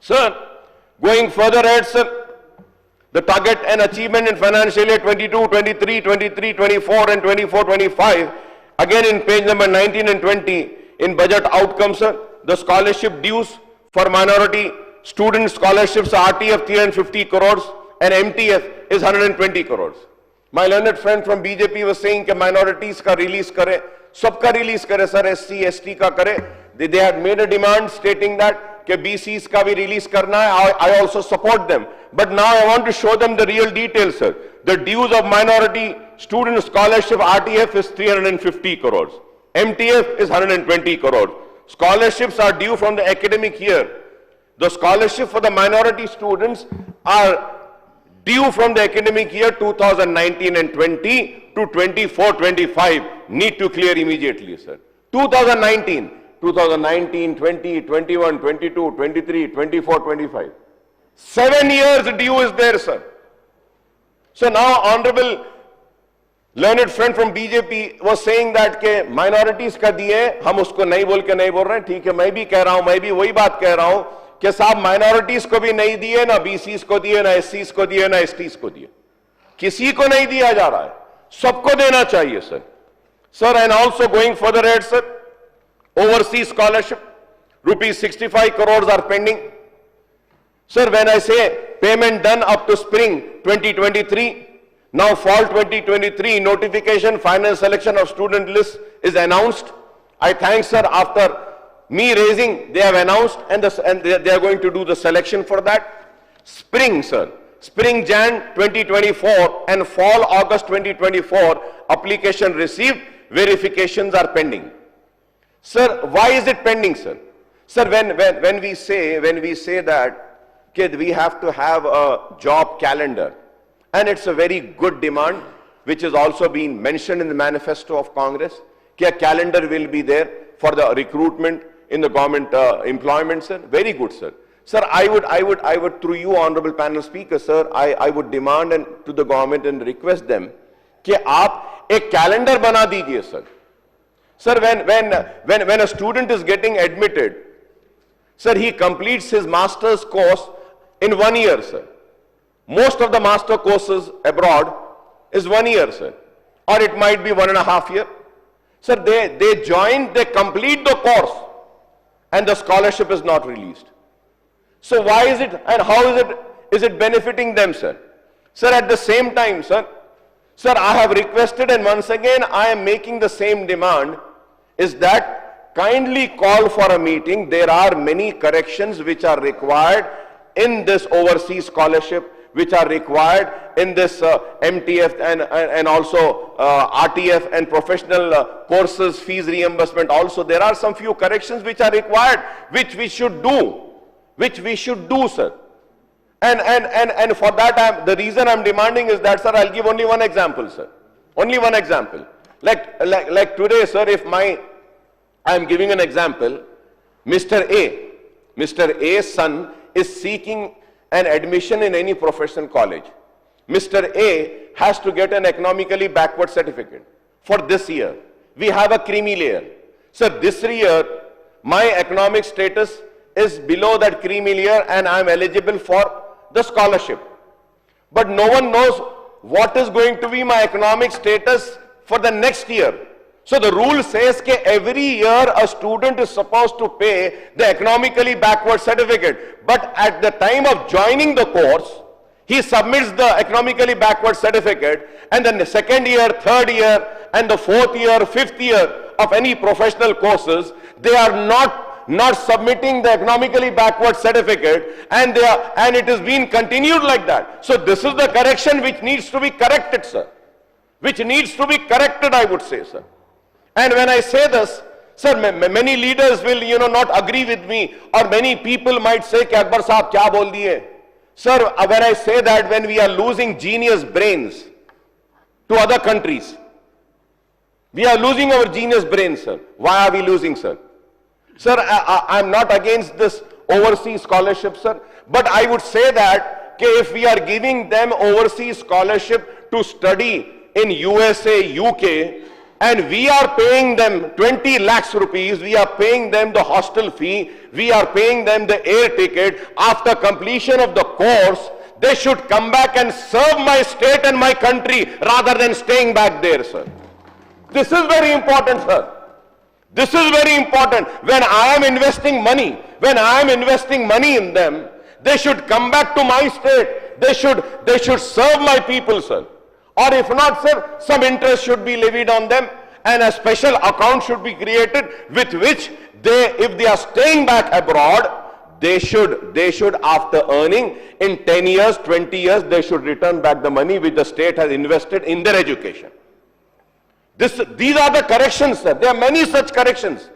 Sir, going further ahead, sir, the target and achievement in financial year 22, 23, 23, 24 and 24, 25, again in page number 19 and 20, in budget outcomes, sir, the scholarship dues for minority student scholarships RTF 350 crores and MTF is 120 crores. My learned friend from BJP was saying that minorities ka release kare, sabka release kare, sir, SC, ST ka kare. They had made a demand stating that कि BCs का भी release करना है. I also support them. But now I want to show them the real details, sir. The dues of minority student scholarship RTF is 350 crores. MTF is 120 crores. Scholarships are due from the academic year. The scholarship for the minority students are due from the academic year 2019 and 20 to 24-25. Need to clear immediately, sir. 2019, 2020, 21, 22, 23, 24, 25. 7 years due is there, sir. So now Honorable learned friend from BJP was saying that के minorities का दिए, हम उसको नहीं बोल रहे हैं, ठीक है, मैं भी कह रहा हूं, मैं भी वही बात कह रहा हूं कि साहब minorities को भी नहीं दिए, ना BCs को दिए, ना SCs को दिए, ना STs को दिए. किसी को नहीं दिया जा रहा है, सबको देना चाहिए, sir. Sir, and also going further ahead, sir, overseas scholarship, rupees 65 crores are pending. Sir, when I say payment done up to spring 2023, now fall 2023, notification, final selection of student list is announced. I thank, sir, after me raising, they have announced and they are going to do the selection for that. Spring, sir, spring Jan 2024 and fall August 2024, application received, verifications are pending. Sir, why is it pending, sir? Sir, when we say that we have to have a job calendar, and it's a very good demand, which is also being mentioned in the manifesto of Congress, that a calendar will be there for the recruitment in the government employment, sir. Very good, sir. Sir, I would through you, Honorable Panel Speaker, sir, I would demand to the government and request them that आप एक calendar बना दीजिए, sir. Sir, when a student is getting admitted, sir, he completes his master's course in 1 year, sir. Most of the master courses abroad is 1 year, sir. Or it might be 1.5 years. Sir, they join, they complete the course and the scholarship is not released. So why is it and how is it benefiting them, sir? Sir, at the same time, sir, I have requested and once again I am making the same demand is that kindly call for a meeting. There are many corrections which are required in this overseas scholarship, which are required in this MTF and also RTF and professional courses, fees reimbursement also. There are some few corrections which are required, which we should do, sir. And for that, the reason I'm demanding is that, sir, I'll give only one example, sir. Only one example. Like today, sir, if I'm giving an example, Mr. A's son is seeking an admission in any professional college. Mr. A has to get an economically backward certificate for this year. We have a creamy layer. Sir, this year, my economic status is below that creamy layer and I'm eligible for the scholarship. But no one knows what is going to be my economic status for the next year. So the rule says that every year a student is supposed to pay the economically backward certificate. But at the time of joining the course, he submits the economically backward certificate, and then the second year, third year, and the fourth year, fifth year of any professional courses, they are not submitting the economically backward certificate, and it is being continued like that. So this is the correction which needs to be corrected, sir. Which needs to be corrected, I would say, sir. And when I say this, sir, many leaders will, not agree with me, or many people might say, "Ki Akbar Sahab kya bol diye?" Sir, when I say that when we are losing genius brains to other countries, we are losing our genius brains, sir. Why are we losing, sir? Sir, I'm not against this overseas scholarship, sir, but I would say that if we are giving them overseas scholarship to study in USA, UK, and we are paying them 20 lakhs rupees, we are paying them the hostel fee, we are paying them the air ticket. After completion of the course, they should come back and serve my state and my country rather than staying back there, sir. This is very important, sir. This is very important. When I am investing money, in them, they should come back to my state. They should serve my people, sir. Or if not, sir, some interest should be levied on them and a special account should be created with which they, if they are staying back abroad, they should after earning in 10 years, 20 years, they should return back the money which the state has invested in their education. These are the corrections, sir. There are many such corrections.